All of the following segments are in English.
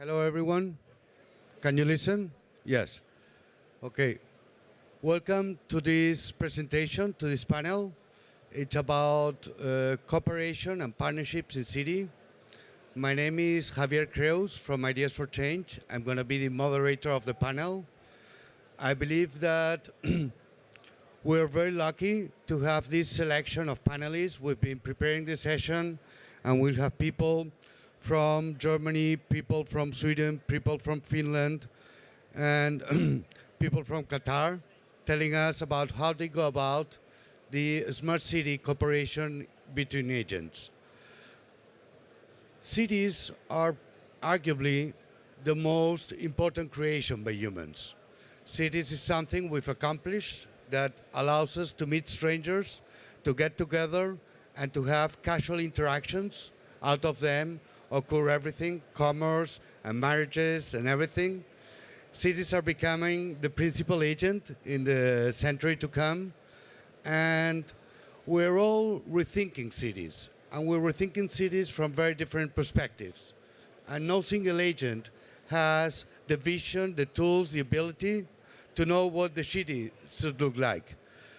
Hello, everyone. Can you listen? Yes. Okay. Welcome to this presentation, to this panel. It's about cooperation and partnerships in city. My name is Javier Creus from Ideas for Change. I'm going to be the moderator of the panel. I believe that we're very lucky to have this selection of panelists. We've been preparing this session, and we'll have people from Germany, people from Sweden, people from Finland, and people from Qatar telling us about how they go about the smart city cooperation between agents. Cities are arguably the most important creation by humans. Cities is something we've accomplished that allows us to meet strangers, to get together, and to have casual interactions. Out of them occur everything, commerce and marriages and everything. Cities are becoming the principal agent in the century to come, and we're all rethinking cities, and we're rethinking cities from very different perspectives. And no single agent has the vision, the tools, the ability to know what the city should look like.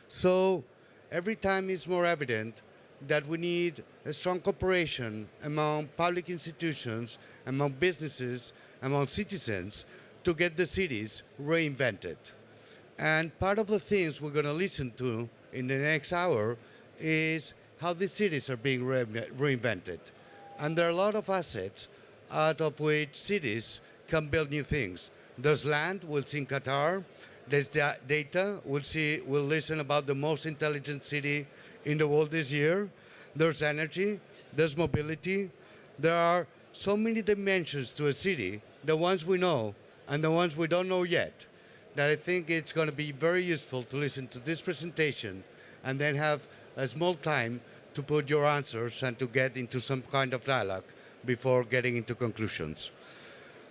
So every time it's more evident that we need a strong cooperation among public institutions, among businesses, among citizens to get the cities reinvented. And part of the things we're going to listen to in the next hour is how the cities are being reinvented. And there are a lot of assets out of which cities can build new things. There's land, we'll see in Qatar. There's data, we'll listen about the most intelligent city in the world this year. There's energy, there's mobility. There are so many dimensions to a city, the ones we know and the ones we don't know yet, that I think it's going to be very useful to listen to this presentation and then have a small time to put your answers and to get into some kind of dialogue before getting into conclusions.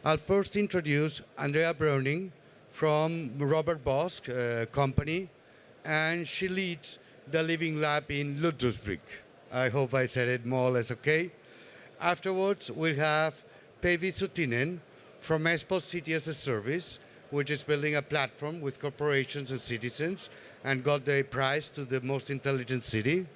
I'll first introduce Andrea Braeuning from Robert Bosch company, and she leads the Living Lab in Ludwigsburg. I hope I said it more or less okay. Afterwards, we'll have Päivi Sutinen from Espoo City as a Service, which is building a platform with corporations and citizens and got the prize to the most intelligent city.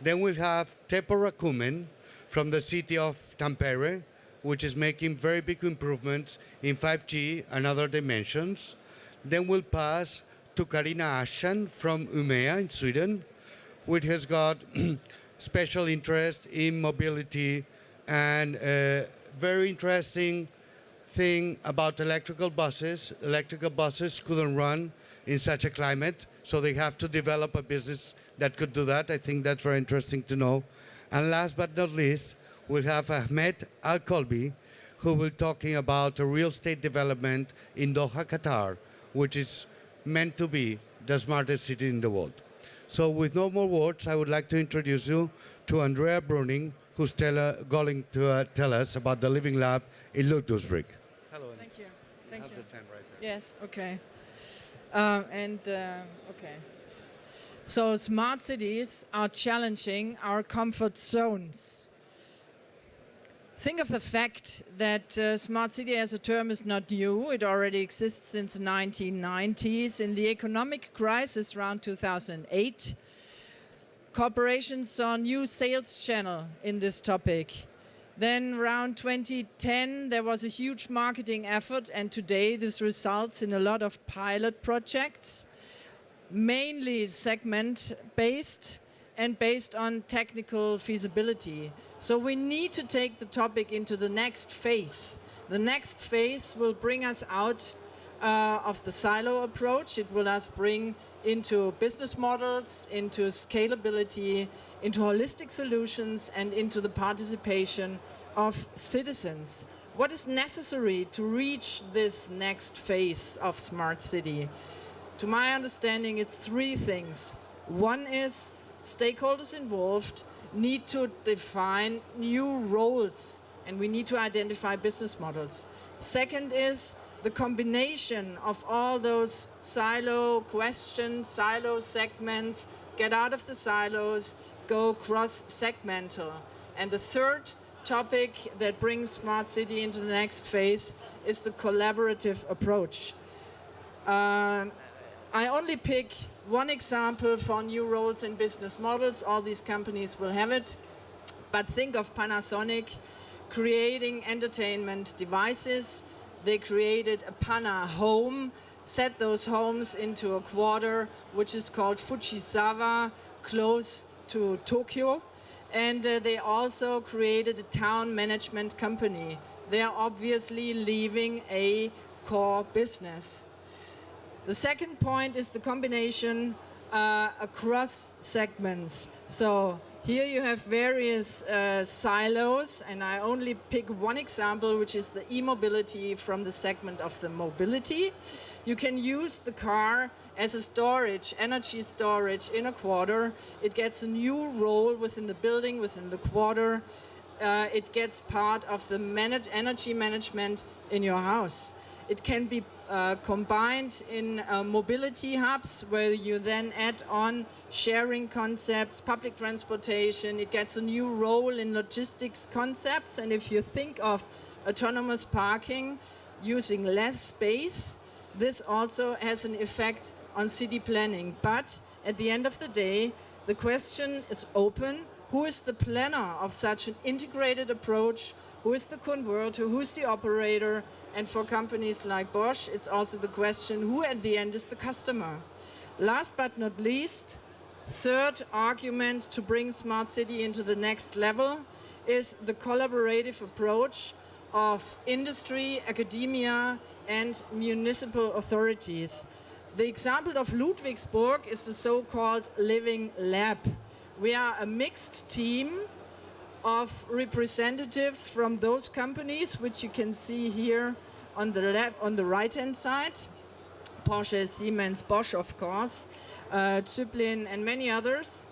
Then we'll have Teppo Rantanen from the city of Tampere, which is making very big improvements in 5G and other dimensions. Then we'll pass to Carina Ashan from Umea in Sweden, which has got special interest in mobility and a very interesting thing about electrical buses. Electrical buses couldn't run in such a climate, so they have to develop a business that could do that. I think that's very interesting to know. And last but not least, we'll have Ahmed Al-Kolbi, who will be talking about a real estate development in Doha, Qatar, which is meant to be the smartest city in the world. So with no more words, I would like to introduce you to Andrea Braeuning, who's going to tell us about the Living Lab in Ludwigsburg. Hello. Thank you. Thank you. Have the time right there. Yes, okay. Okay. So smart cities are challenging our comfort zones. Think of the fact that smart city as a term is not new. It already exists since the 1990s. In the economic crisis around 2008, corporations saw a new sales channel in this topic. Then around 2010, there was a huge marketing effort, and today this results in a lot of pilot projects, mainly segment-based and based on technical feasibility. So we need to take the topic into the next phase. The next phase will bring us out of the silo approach. It will us bring into business models, into scalability, into holistic solutions, and into the participation of citizens. What is necessary to reach this next phase of smart city? To my understanding, it's three things. One is stakeholders involved need to define new roles, and we need to identify business models. Second is the combination of all those silo questions, silo segments, get out of the silos, go cross-segmental. And the third, topic that brings smart city into the next phase is the collaborative approach. I only pick one example for new roles and business models. All these companies will have it. But think of Panasonic creating entertainment devices. They created a Pana home, set those homes into a quarter, which is called Fujisawa, close to Tokyo. And they also created a town management company. They are obviously leaving a core business. The second point is the combination across segments. So here you have various silos, and I only pick one example, which is the e-mobility from the segment of the mobility. You can use the car as a storage, energy storage in a quarter. It gets a new role within the building, within the quarter. It gets part of the energy management in your house. It can be combined in mobility hubs where you then add on sharing concepts, public transportation. It gets a new role in logistics concepts. And if you think of autonomous parking using less space, this also has an effect on city planning. But at the end of the day, the question is open. Who is the planner of such an integrated approach? Who is the converter? Who is the operator? And for companies like Bosch, it's also the question, who at the end is the customer? Last but not least, third argument to bring smart city into the next level is the collaborative approach of industry, academia, and municipal authorities. The example of Ludwigsburg is the so-called Living Lab. We are a mixed team of representatives from those companies, which you can see here on the right-hand side. Porsche, Siemens, Bosch, of course, Zyplin, and many others,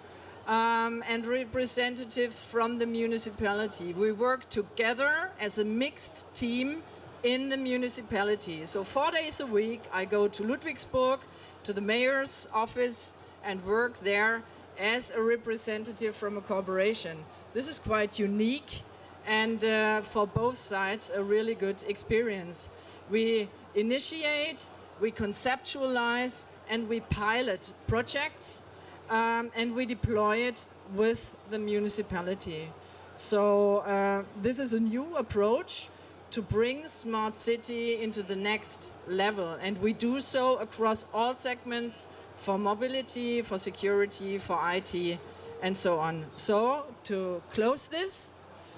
and representatives from the municipality. We work together as a mixed team in the municipality. So 4 days a week, I go to Ludwigsburg, to the mayor's office, and work there as a representative from a corporation. This is quite unique and for both sides a really good experience. We initiate, we conceptualize, and we pilot projects and we deploy it with the municipality. So this is a new approach to bring smart city into the next level, and we do so across all segments, for mobility, for security, for IT, and so on. So, to close this,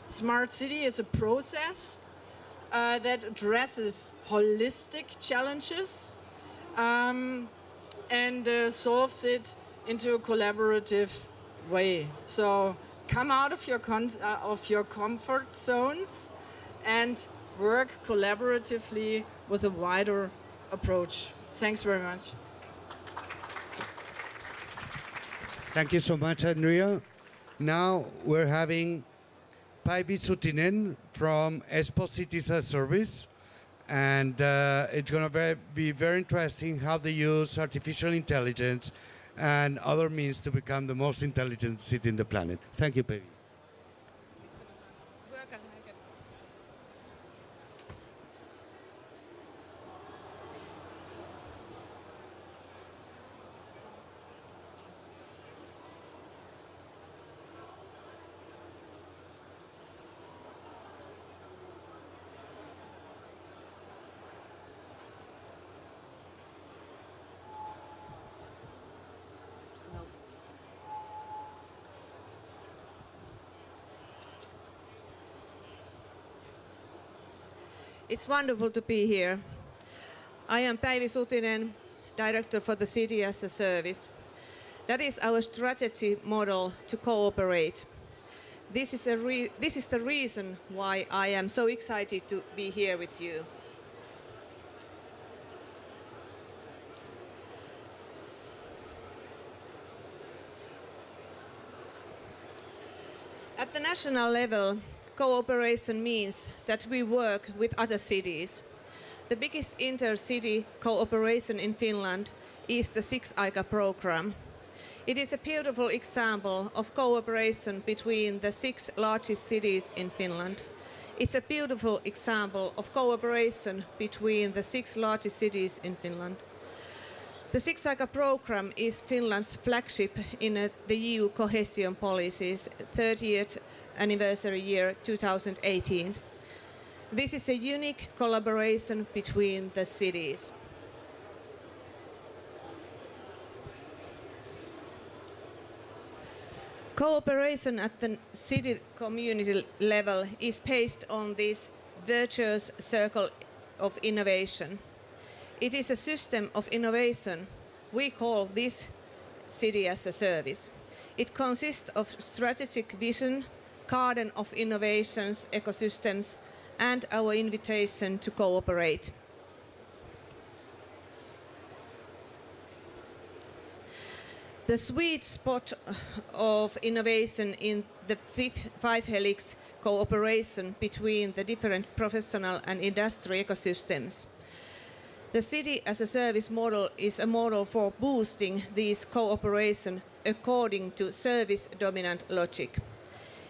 smart city is a process that addresses holistic challenges and solves it into a collaborative way. So, come out of your comfort zones and work collaboratively with a wider approach. Thanks very much. Thank you so much, Andrea. Now we're having Päivi Sutinen from Espoo Citizen Service, and it's going to be very interesting how they use artificial intelligence and other means to become the most intelligent city in the planet. Thank you, Päivi. It's wonderful to be here. I am Päivi Sutinen, Director for the City as a Service. That is our strategy model to cooperate. This is the reason why I am so excited to be here with you. At the national level, cooperation means that we work with other cities. The biggest intercity cooperation in Finland is the Six Aika program. It is a beautiful example of cooperation between the 6 largest cities in Finland. It's a beautiful example of cooperation between the 6 largest cities in Finland. The Six Aika program is Finland's flagship in the EU cohesion policy's 30th anniversary year 2018. This is a unique collaboration between the cities. Cooperation at the city community level is based on this virtuous circle of innovation. It is a system of innovation. We call this City as a Service. It consists of strategic vision, garden of innovations, ecosystems, and our invitation to cooperate. The sweet spot of innovation in the 5 helix cooperation between the different professional and industry ecosystems. The City as a Service model is a model for boosting this cooperation according to service dominant logic.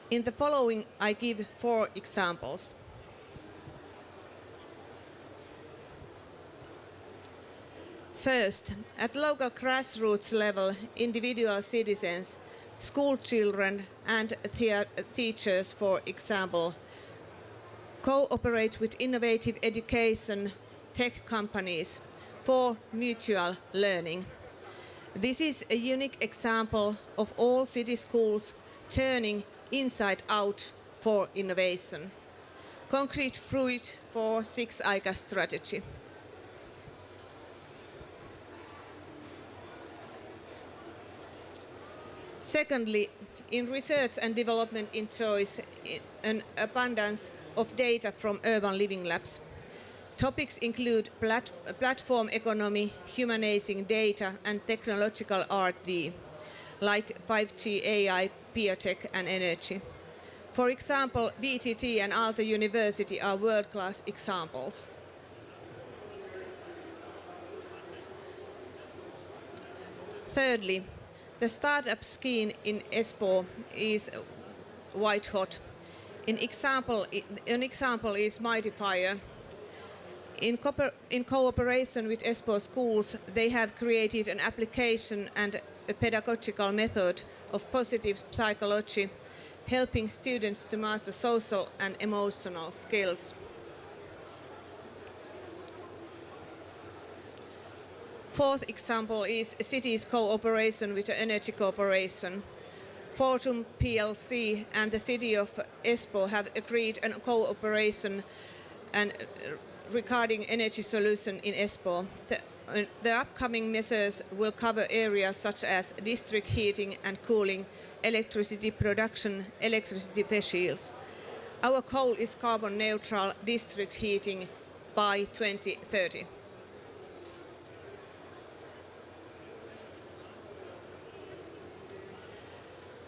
In the following, I give 4 examples. First, at local grassroots level, individual citizens, school children and teachers, for example, cooperate with innovative education tech companies for mutual learning. This is a unique example of all city schools turning inside out for innovation. Concrete fruit for Six Aika strategy. Secondly, in research and development enjoys an abundance of data from urban living labs. Topics include platform economy, humanizing data, and technological R&D, like 5G, AI, biotech, and energy. For example, VTT and Aalto University are world-class examples. Thirdly, the startup scheme in Espoo is white hot. An example is Mightyfire. In cooperation with Espoo schools, they have created an application and a pedagogical method of positive psychology, helping students to master social and emotional skills. Fourth example is cities' cooperation with the energy corporation. Fortum plc and the city of Espoo have agreed on cooperation and regarding energy solution in Espoo. The upcoming measures will cover areas such as district heating and cooling, electricity production, electricity vessels. Our goal is carbon neutral district heating by 2030.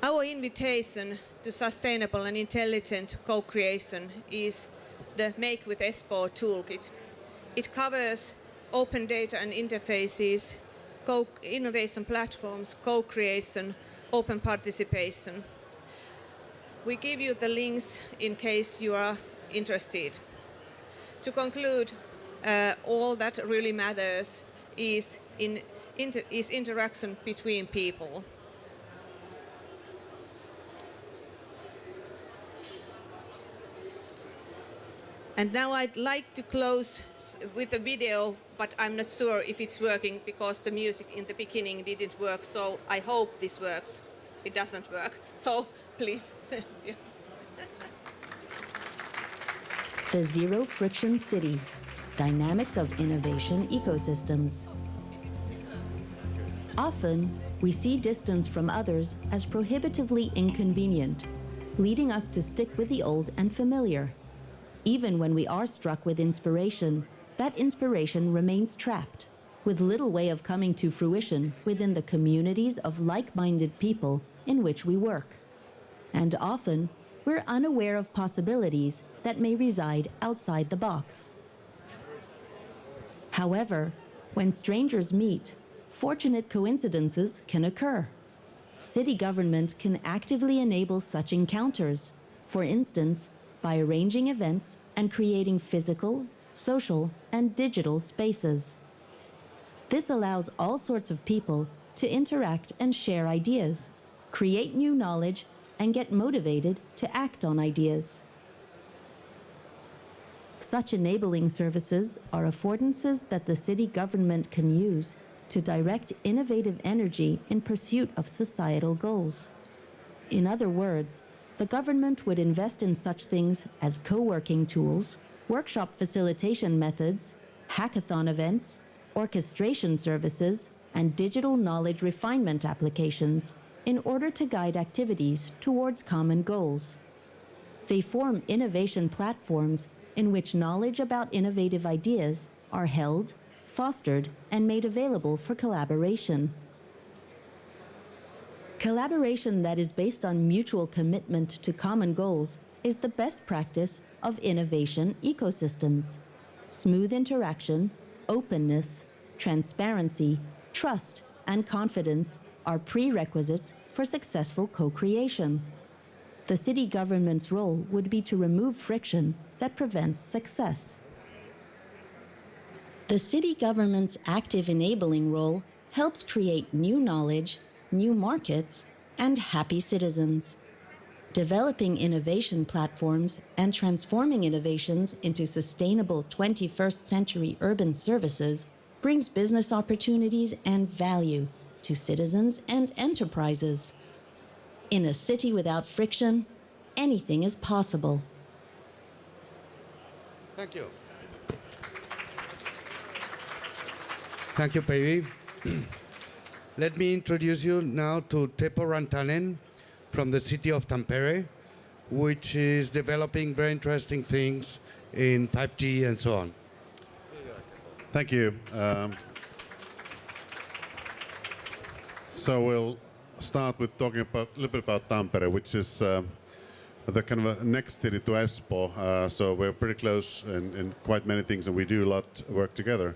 Our invitation to sustainable and intelligent co-creation is the Make with Espoo toolkit. It covers open data and interfaces, innovation platforms, co-creation, open participation. We give you the links in case you are interested. To conclude, all that really matters is interaction between people. And now I'd like to close with a video, but I'm not sure if it's working because the music in the beginning didn't work, so I hope this works. It doesn't work, so please. The Zero Friction City, Dynamics of Innovation Ecosystems. Often, we see distance from others as prohibitively inconvenient, leading us to stick with the old and familiar. Even when we are struck with inspiration, that inspiration remains trapped, with little way of coming to fruition within the communities of like-minded people in which we work. And often, we're unaware of possibilities that may reside outside the box. However, when strangers meet, fortunate coincidences can occur. City government can actively enable such encounters, for instance, by arranging events and creating physical, social, and digital spaces. This allows all sorts of people to interact and share ideas, create new knowledge, and get motivated to act on ideas. Such enabling services are affordances that the city government can use to direct innovative energy in pursuit of societal goals. In other words, the government would invest in such things as co-working tools, workshop facilitation methods, hackathon events, orchestration services, and digital knowledge refinement applications in order to guide activities towards common goals. They form innovation platforms in which knowledge about innovative ideas are held, fostered, and made available for collaboration. Collaboration that is based on mutual commitment to common goals is the best practice of innovation ecosystems. Smooth interaction, openness, transparency, trust, and confidence are prerequisites for successful co-creation. The city government's role would be to remove friction that prevents success. The city government's active enabling role helps create new knowledge, new markets, and happy citizens. Developing innovation platforms and transforming innovations into sustainable 21st century urban services brings business opportunities and value to citizens and enterprises. In a city without friction, anything is possible. Thank you. Thank you, Päivi. Let me introduce you now to Teppo Rantanen from the city of Tampere, which is developing very interesting things in 5G and so on. Thank you. So we'll start with talking about a little bit about Tampere, which is the kind of a next city to Espoo. So we're pretty close in quite many things, and we do a lot of work together.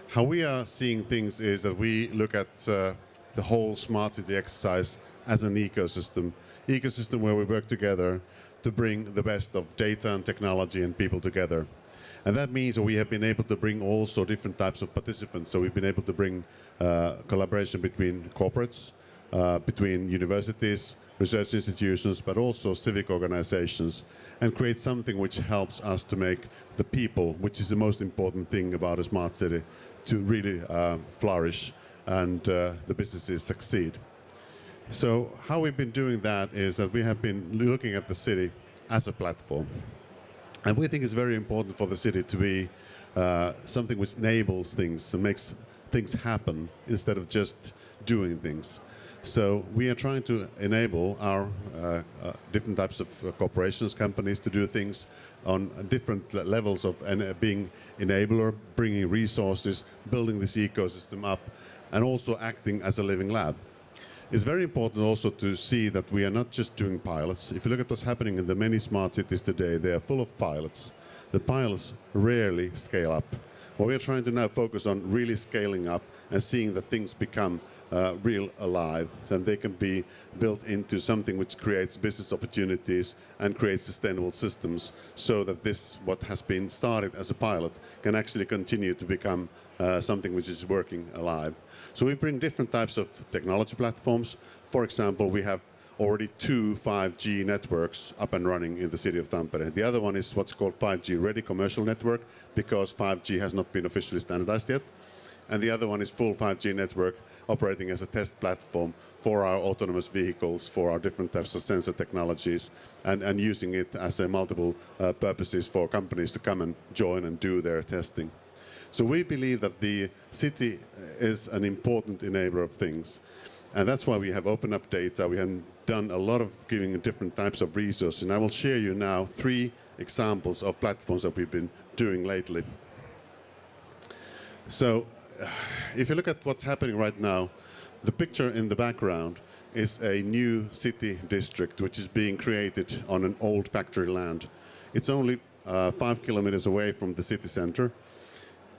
How we are seeing things is that we look at the whole smart city exercise as an ecosystem where we work together to bring the best of data and technology and people together. And that means that we have been able to bring also different types of participants. So we've been able to bring collaboration between corporates, between universities, research institutions, but also civic organizations, and create something which helps us to make the people, which is the most important thing about a smart city, to really flourish and the businesses succeed. So how we've been doing that is that we have been looking at the city as a platform. And we think it's very important for the city to be something which enables things and makes things happen instead of just doing things. So we are trying to enable our different types of corporations, companies to do things on different levels of being enabler, bringing resources, building this ecosystem up, and also acting as a living lab. It's very important also to see that we are not just doing pilots. If you look at what's happening in the many smart cities today, they are full of pilots. The pilots rarely scale up. What we are trying to now focus on really scaling up and seeing that things become real alive, and they can be built into something which creates business opportunities and creates sustainable systems, so that this, what has been started as a pilot, can actually continue to become something which is working alive. So we bring different types of technology platforms. For example, we have already 2 5G networks up and running in the city of Tampere. The other one is what's called 5G Ready Commercial Network, because 5G has not been officially standardized yet. And the other one is full 5G network operating as a test platform for our autonomous vehicles, for our different types of sensor technologies, and using it as a multiple purposes for companies to come and join and do their testing. So we believe that the city is an important enabler of things. And that's why we have opened up data. We have done a lot of giving different types of resources. And I will share you now 3 examples of platforms that we've been doing lately. So if you look at what's happening right now, the picture in the background is a new city district which is being created on an old factory land. It's only 5 kilometers away from the city center.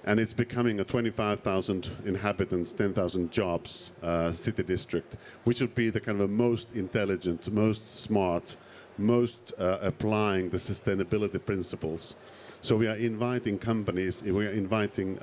And it's becoming a 25,000 inhabitants, 10,000 jobs city district, which would be the kind of most intelligent, most smart, most applying the sustainability principles. So we are inviting companies, we are inviting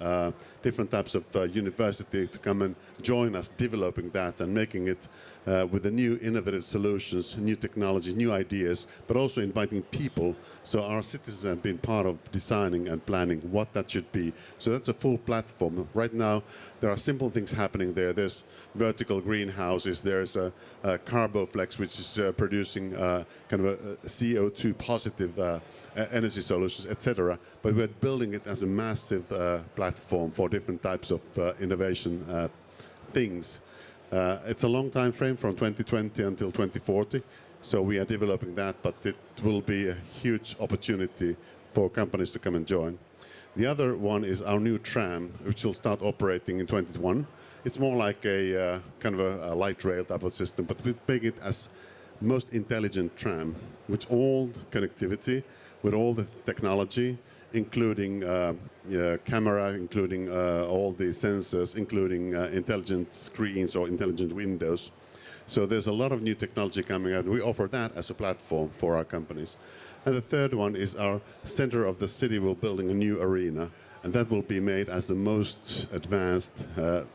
different types of university to come and join us developing that and making it with the new innovative solutions, new technologies, new ideas, but also inviting people. So our citizens have been part of designing and planning what that should be. So that's a full platform. Right now, there are simple things happening there. There's vertical greenhouses, there's a Carboflex, which is producing kind of a CO2 positive energy solutions, etc. But we're building it as a massive platform for different types of innovation things. It's a long time frame from 2020 until 2040. So we are developing that, but it will be a huge opportunity for companies to come and join. The other one is our new tram, which will start operating in 2021. It's more like a kind of a light rail type of system, but we make it as most intelligent tram, with all connectivity, with all the technology, including camera, including all the sensors, including intelligent screens or intelligent windows. So there's a lot of new technology coming out. We offer that as a platform for our companies. And the third one is our center of the city. We're building a new arena, and that will be made as the most advanced,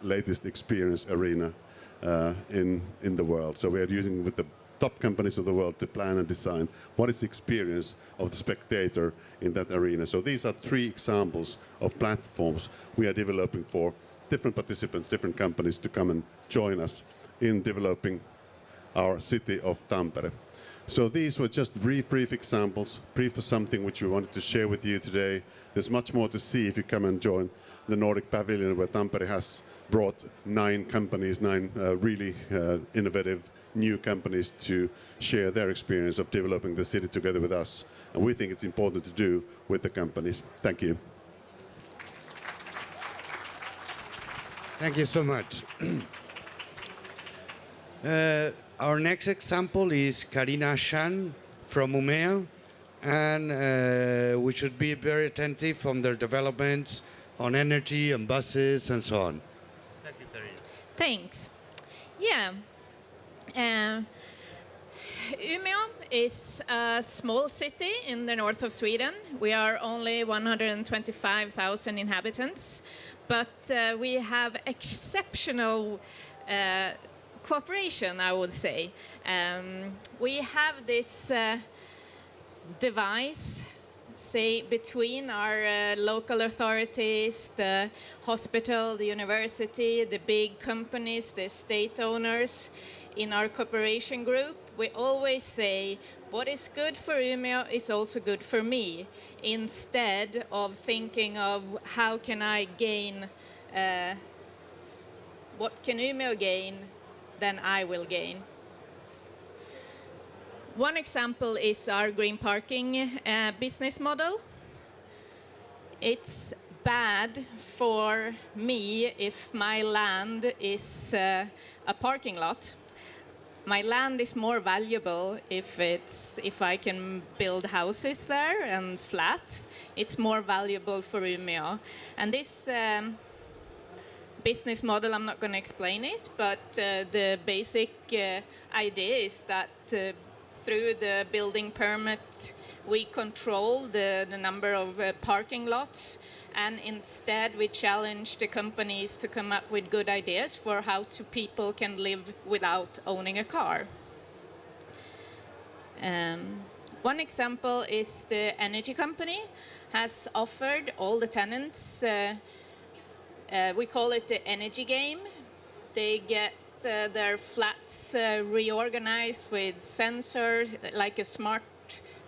latest experience arena in the world. So we are using with the top companies of the world to plan and design what is the experience of the spectator in that arena. So these are 3 examples of platforms we are developing for different participants, different companies to come and join us in developing our city of Tampere. So these were just brief examples, brief of something which we wanted to share with you today. There's much more to see if you come and join the Nordic Pavilion, where Tampere has brought 9 companies, 9 really innovative new companies to share their experience of developing the city together with us. And we think it's important to do with the companies. Thank you. Thank you so much. Our next example is Karina Shan from Umea, and we should be very attentive on their developments on energy and buses and so on. Thank you, Karina. Thanks. Yeah. Umea is a small city in the north of Sweden. We are only 125,000 inhabitants, but we have exceptional cooperation, I would say. We have this device, say, between our local authorities, the hospital, the university, the big companies, the state owners. In our cooperation group, we always say, what is good for Umea is also good for me, instead of thinking of how can I gain, what can Umea gain, then I will gain. One example is our green parking business model. It's bad for me if my land is a parking lot. My land is more valuable if I can build houses there and flats. It's more valuable for Umea. And this business model, I'm not going to explain it, but the basic idea is that through the building permit, we control the number of parking lots, and instead we challenge the companies to come up with good ideas for how people can live without owning a car. One example is the energy company has offered all the tenants, we call it the energy game. They get their flats reorganized with sensors, like a smart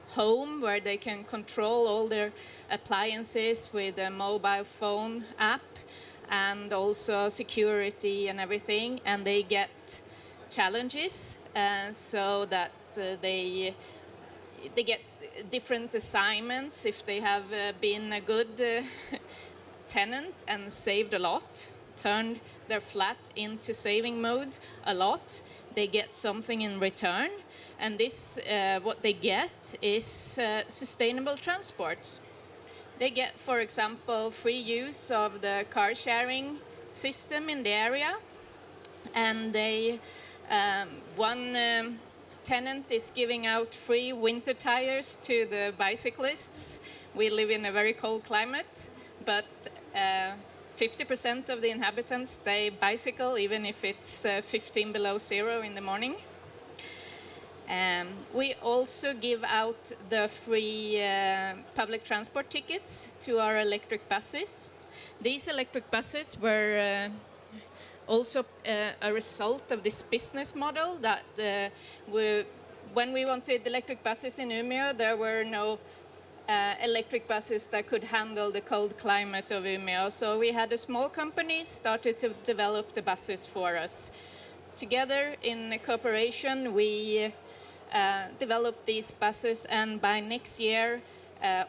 home where they can control all their appliances with a mobile phone app, and also security and everything. And they get challenges so that they get different assignments if they have been a good tenant and saved a lot, turned their flat into saving mode a lot. They get something in return, and this what they get is sustainable transports. They get, for example, free use of the car sharing system in the area, and one tenant is giving out free winter tires to the bicyclists. We live in a very cold climate, but 50% of the inhabitants, they bicycle even if it's 15 below zero in the morning. We also give out the free public transport tickets to our electric buses. These electric buses were also a result of this business model that when we wanted electric buses in Umea, there were no electric buses that could handle the cold climate of Umea. So we had a small company started to develop the buses for us. Together in cooperation, we developed these buses, and by next year,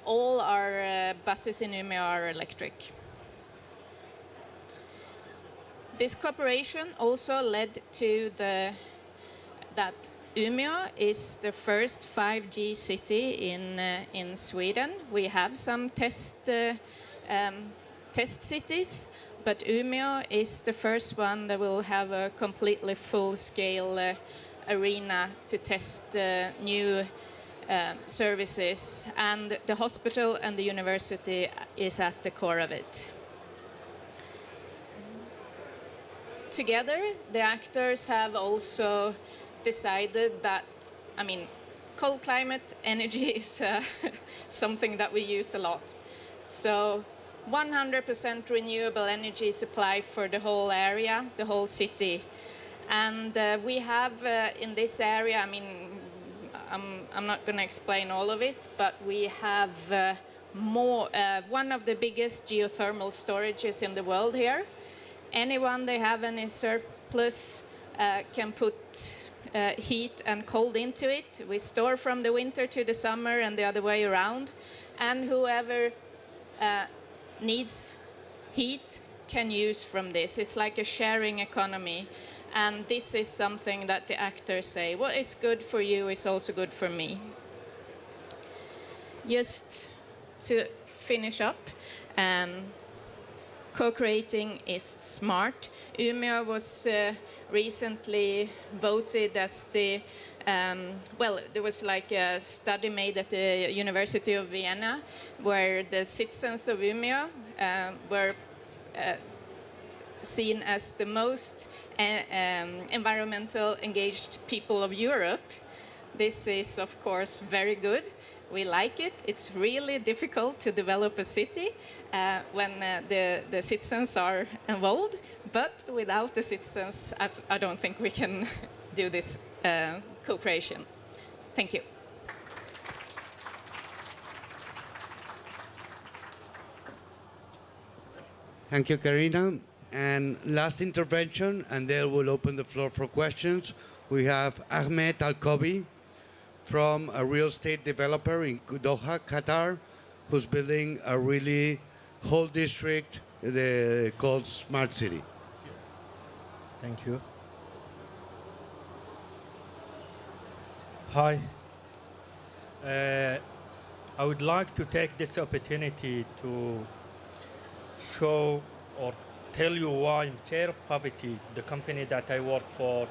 all our buses in Umea are electric. This cooperation also led to that Umea is the first 5G city in Sweden. We have some test cities, but Umea is the first one that will have a completely full-scale arena to test new services, and the hospital and the university is at the core of it. Together, the actors have also decided that, I mean, cold climate energy is something that we use a lot. So 100% renewable energy supply for the whole area, the whole city. And we have in this area, I mean, I'm not going to explain all of it, but we have one of the biggest geothermal storages in the world here. Anyone they have any surplus can put heat and cold into it. We store from the winter to the summer and the other way around. And whoever needs heat can use from this. It's like a sharing economy. And this is something that the actors say, what is good for you is also good for me. Just to finish up, co-creating is smart. Umea was recently voted as the, there was like a study made at the University of Vienna where the citizens of Umea were seen as the most environmental engaged people of Europe. This is, of course, very good. We like it. It's really difficult to develop a city when the citizens are involved, but without the citizens, I don't think we can do this cooperation. Thank you. Thank you, Karina. And last intervention, and then we'll open the floor for questions. We have Ahmed Al-Kobi from a real estate developer in Doha, Qatar, who's building a really whole district called Smart City. Thank you. Hi. I would like to take this opportunity to show or tell you why Msheireb Properties, the company that I work for,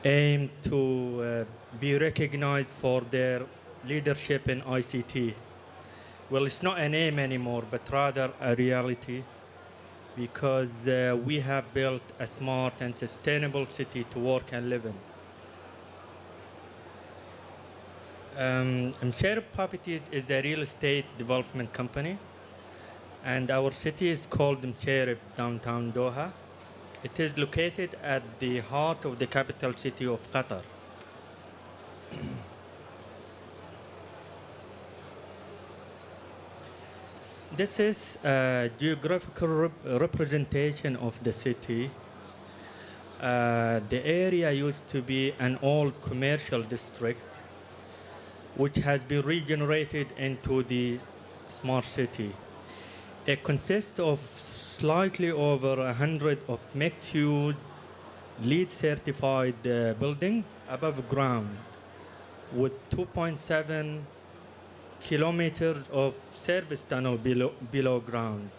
aim to be recognized for their leadership in ICT. Well, it's not a name anymore, but rather a reality, because we have built a smart and sustainable city to work and live in. Msheireb Properties is a real estate development company, and our city is called Msheireb Downtown Doha. It is located at the heart of the capital city of Qatar. This is a geographical representation of the city. The area used to be an old commercial district, which has been regenerated into the smart city. It consists of slightly over 100 of mixed-use, LEED-certified buildings above ground, with 2.7 kilometers of service tunnel below ground.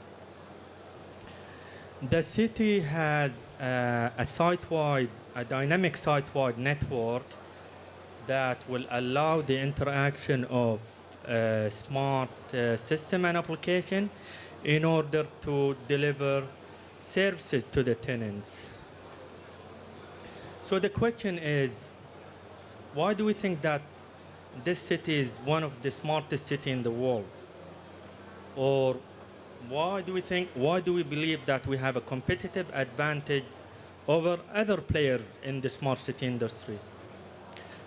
The city has a dynamic site-wide network that will allow the interaction of smart system and application in order to deliver services to the tenants. So the question is, why do we think that this city is one of the smartest cities in the world? Or why do we believe that we have a competitive advantage over other players in the smart city industry?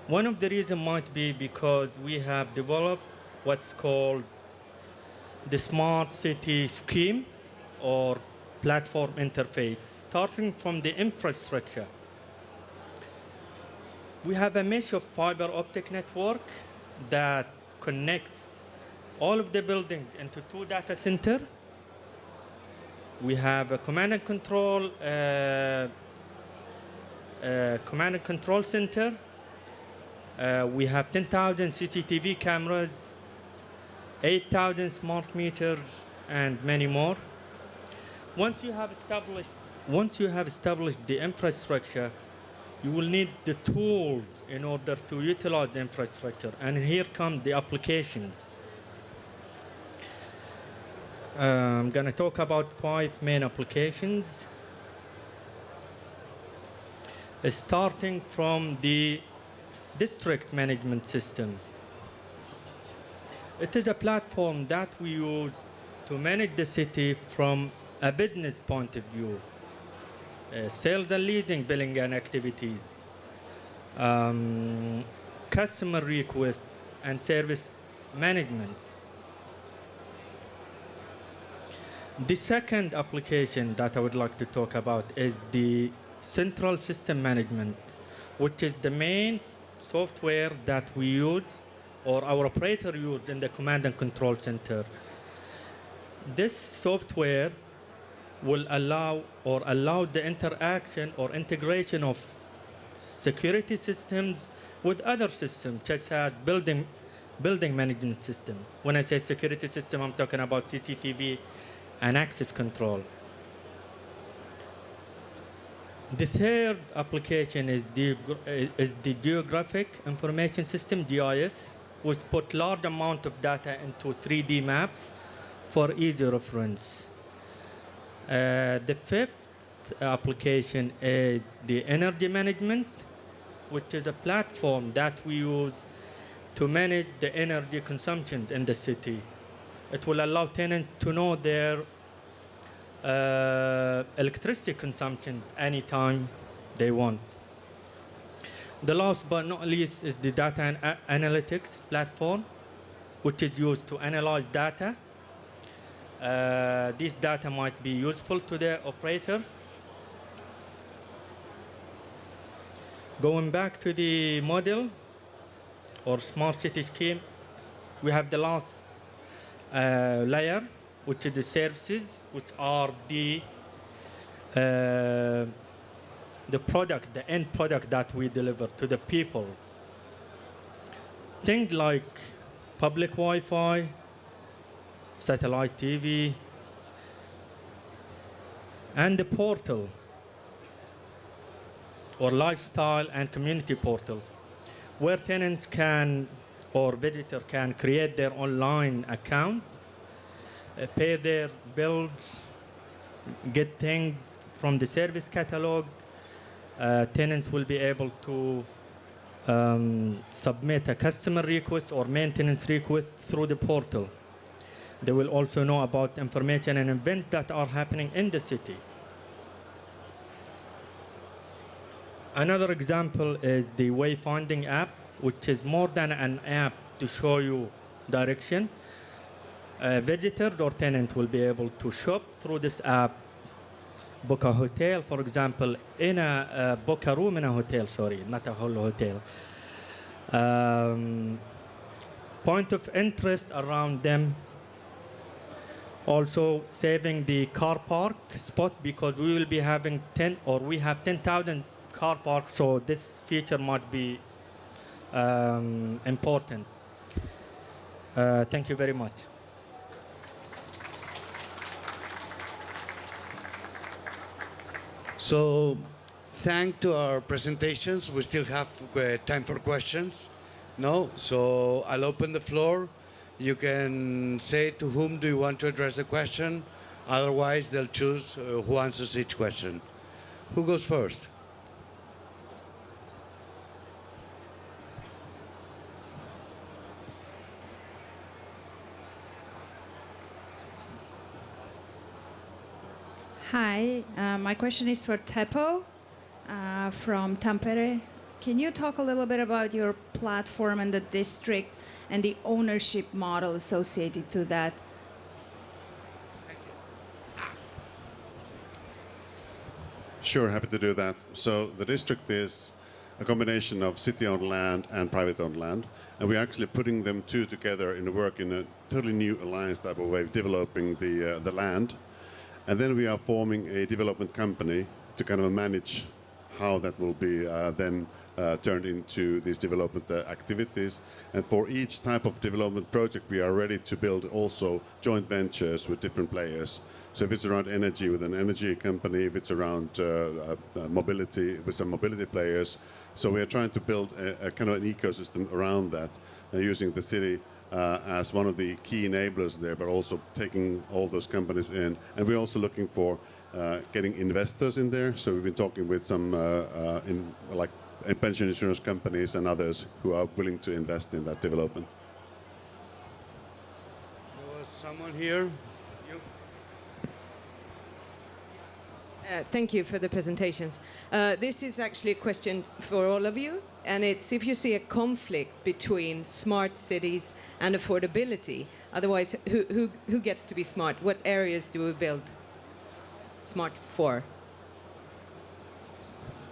One of the reasons might be because we have developed what's called the smart city scheme or platform interface, starting from the infrastructure. We have a mesh of fiber optic network that connects all of the buildings into 2 data centers. We have a command and control center. We have 10,000 CCTV cameras, 8,000 smart meters, and many more. Once you have established the infrastructure, you will need the tools in order to utilize the infrastructure. And here come the applications. I'm going to talk about 5 main applications. Starting from the district management system. It is a platform that we use to manage the city from a business point of view. Sales and leasing, billing and activities, customer requests, and service management. The second application that I would like to talk about is the central system management, which is the main software that we use or our operator used in the command and control center. This software will allow the interaction or integration of security systems with other systems, such as building management system. When I say security system, I'm talking about CCTV and access control. The third application is the Geographic Information System, GIS, which put large amount of data into 3D maps for easy reference. The fifth application is the energy management, which is a platform that we use to manage the energy consumption in the city. It will allow tenants to know their electricity consumption anytime they want. The last but not least is the data and analytics platform, which is used to analyze data. This data might be useful to the operator. Going back to the model or smart city scheme, we have the last layer, which is the services, which are the product, the end product that we deliver to the people. Things like public Wi-Fi, satellite TV, and the portal, or lifestyle and community portal, where tenants can, or visitor can create their online account, pay their bills, get things from the service catalog. Tenants will be able to submit a customer request or maintenance request through the portal. They will also know about information and events that are happening in the city. Another example is the wayfinding app, which is more than an app to show you direction. A visitor or tenant will be able to shop through this app, book a hotel, for example, book a room in a hotel, sorry, not a whole hotel. Point of interest around them. Also saving the car park spot, because we will be having we have 10,000 car parks, so this feature might be important. Thank you very much. So, thanks to our presentations, we still have time for questions. No? So I'll open the floor. You can say to whom do you want to address the question. Otherwise, they'll choose who answers each question. Who goes first? Hi, my question is for Teppo from Tampere. Can you talk a little bit about your platform and the district and the ownership model associated to that? Sure, happy to do that. So the district is a combination of city-owned land and private-owned land, and we're actually putting them two together in a work in a totally new alliance type of way, developing the land. And then we are forming a development company to kind of manage how that will be then turned into these development activities. And for each type of development project, we are ready to build also joint ventures with different players. So if it's around energy, with an energy company, if it's around mobility, with some mobility players. So we are trying to build a kind of an ecosystem around that, using the city as one of the key enablers there, but also taking all those companies in. And we're also looking for getting investors in there. So we've been talking with some pension insurance companies and others who are willing to invest in that development. There was someone here. You. Thank you for the presentations. This is actually a question for all of you, and it's if you see a conflict between smart cities and affordability. Otherwise, who gets to be smart? What areas do we build smart for?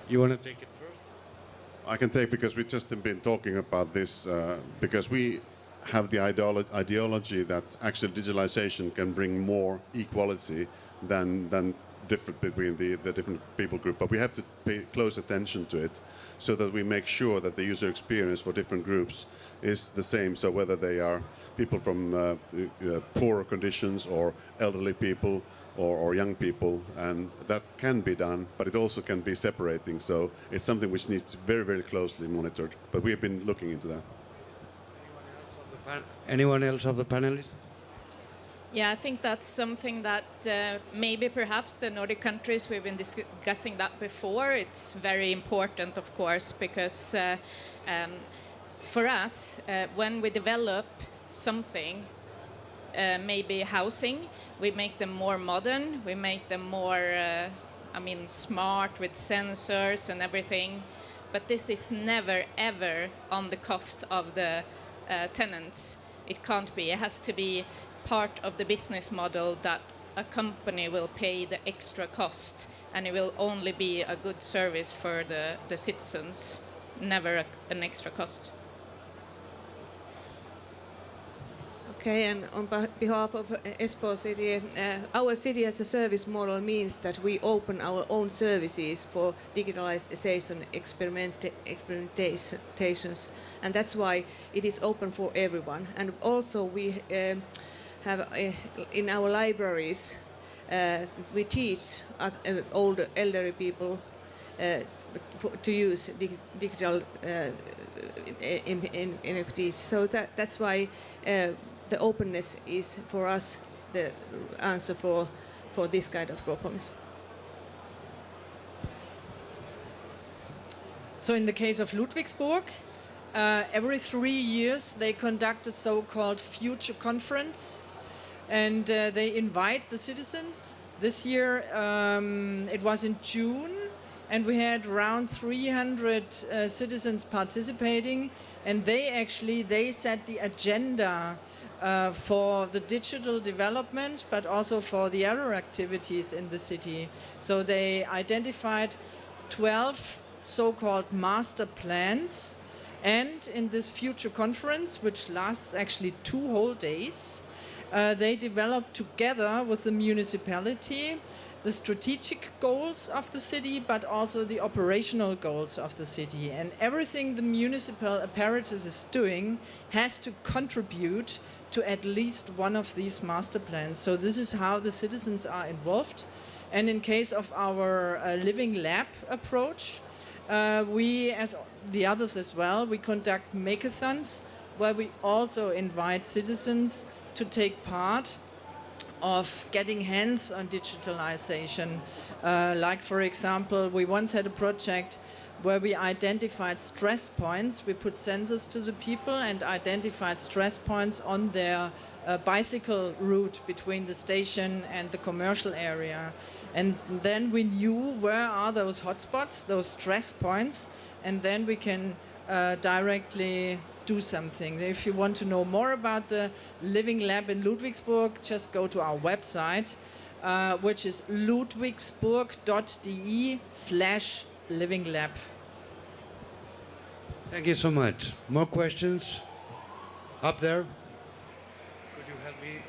You want to take it first? I can take, because we've just been talking about this, because we have the ideology that actually digitalization can bring more equality than different between the different people group, but we have to pay close attention to it so that we make sure that the user experience for different groups is the same. So whether they are people from poorer conditions or elderly people or young people, and that can be done, but it also can be separating. So it's something which needs to be very, very closely monitored. But we have been looking into that. Anyone else of the panelists? Yeah, I think that's something that maybe perhaps the Nordic countries, we've been discussing that before. It's very important, of course, because for us, when we develop something, maybe housing, we make them more modern, we make them more, smart with sensors and everything. But this is never, ever on the cost of the tenants. It can't be. It has to be part of the business model that a company will pay the extra cost, and it will only be a good service for the citizens, never an extra cost. Okay, and on behalf of Espoo City, our city as a service model means that we open our own services for digitalization experimentations, and that's why it is open for everyone. And also we have in our libraries, we teach elderly people to use digital NFTs. So that's why the openness is for us the answer for this kind of problems. So in the case of Ludwigsburg, every 3 years they conduct a so-called future conference, and they invite the citizens. This year it was in June, and we had around 300 citizens participating, and they set the agenda for the digital development, but also for the other activities in the city. So they identified 12 so-called master plans, and in this future conference, which lasts actually 2 whole days, they developed together with the municipality the strategic goals of the city, but also the operational goals of the city. And everything the municipal apparatus is doing has to contribute to at least one of these master plans. So this is how the citizens are involved. And in case of our living lab approach, we, as the others as well, we conduct makeathons where we also invite citizens to take part of getting hands on digitalization. Like, for example, we once had a project where we identified stress points. We put sensors to the people and identified stress points on their bicycle route between the station and the commercial area. And then we knew where are those hotspots, those stress points, and then we can directly do something. If you want to know more about the Living Lab in Ludwigsburg, just go to our website, which is ludwigsburg.de/livinglab. Thank you so much. More questions? Up there? Could you help me?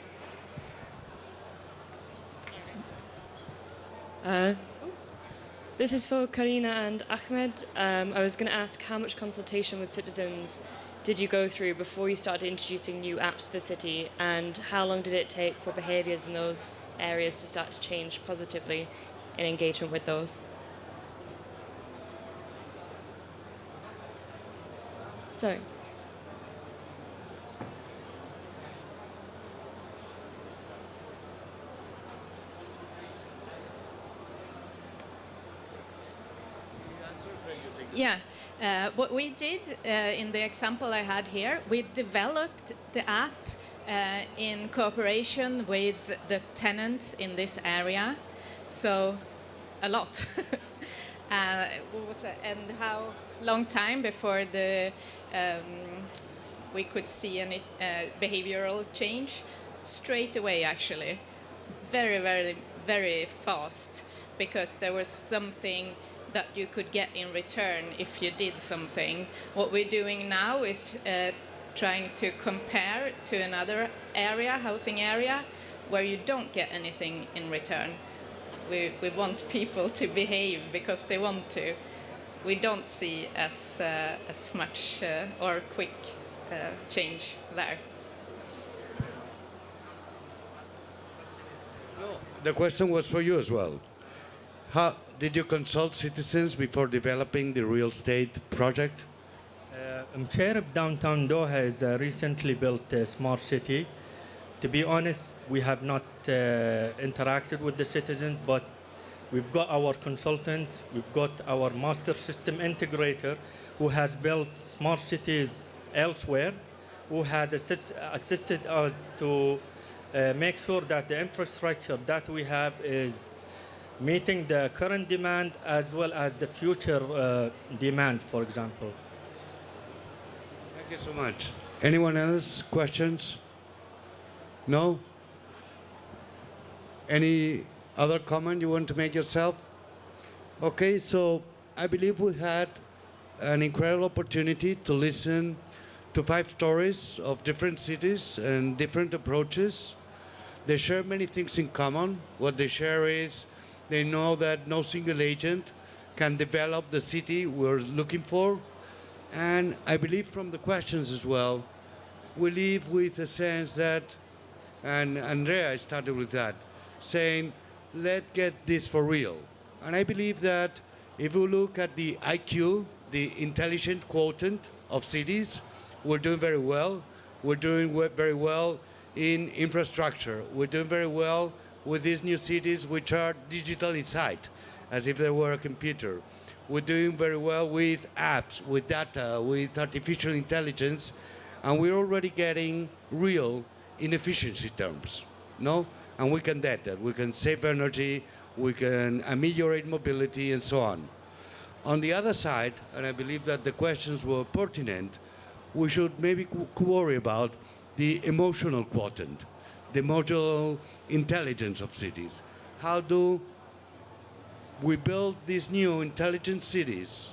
This is for Karina and Ahmed. I was going to ask, how much consultation with citizens did you go through before you started introducing new apps to the city, and how long did it take for behaviours in those areas to start to change positively in engagement with those? Sorry. Yeah, what we did in the example I had here, we developed the app in cooperation with the tenants in this area. So, a lot. What was it? And how long time before we could see any behavioral change? Straight away, actually. Very, very, very fast, because there was something that you could get in return if you did something. What we're doing now is trying to compare to another area, housing area, where you don't get anything in return. We want people to behave because they want to. We don't see as much or quick change there. The question was for you as well. How did you consult citizens before developing the real estate project? Msheireb Downtown Doha is a recently built smart city. To be honest, we have not interacted with the citizens, but we've got our consultants, we've got our master system integrator who has built smart cities elsewhere, who has assisted us to make sure that the infrastructure that we have is meeting the current demand as well as the future demand, for example. Thank you so much. Anyone else? Questions? No? Any other comment you want to make yourself? Okay, so I believe we had an incredible opportunity to listen to 5 stories of different cities and different approaches. They share many things in common. What they share is they know that no single agent can develop the city we're looking for. And I believe from the questions as well, we leave with a sense that, and Andrea started with that, saying, let's get this for real. And I believe that if we look at the IQ, the intelligent quotient of cities, we're doing very well. We're doing very well in infrastructure. We're doing very well with these new cities which are digital inside, as if they were a computer. We're doing very well with apps, with data, with artificial intelligence, and we're already getting real in efficiency terms, no? And we can do that. We can save energy, we can ameliorate mobility, and so on. On the other side, and I believe that the questions were pertinent, we should maybe worry about the emotional quotient, the emotional intelligence of cities. How do we build these new intelligent cities,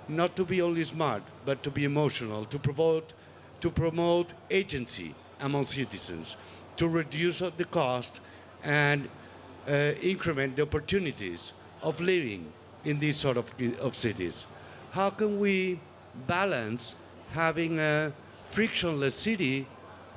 not to be only smart, but to be emotional, to promote agency among citizens, to reduce the cost, and increment the opportunities of living in these sort of cities? How can we balance having a frictionless city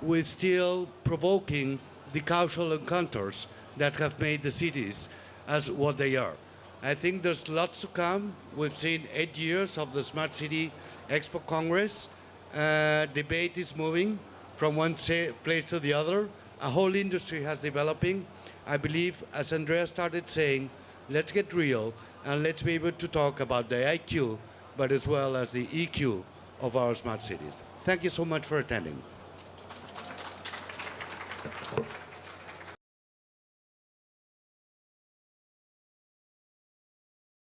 with still provoking the causal encounters that have made the cities as what they are? I think there's lots to come. We've seen 8 years of the Smart City Expo Congress. Debate is moving from one place to the other. A whole industry has developing. I believe, as Andrea started saying, let's get real and let's be able to talk about the IQ, but as well as the EQ of our smart cities. Thank you so much for attending.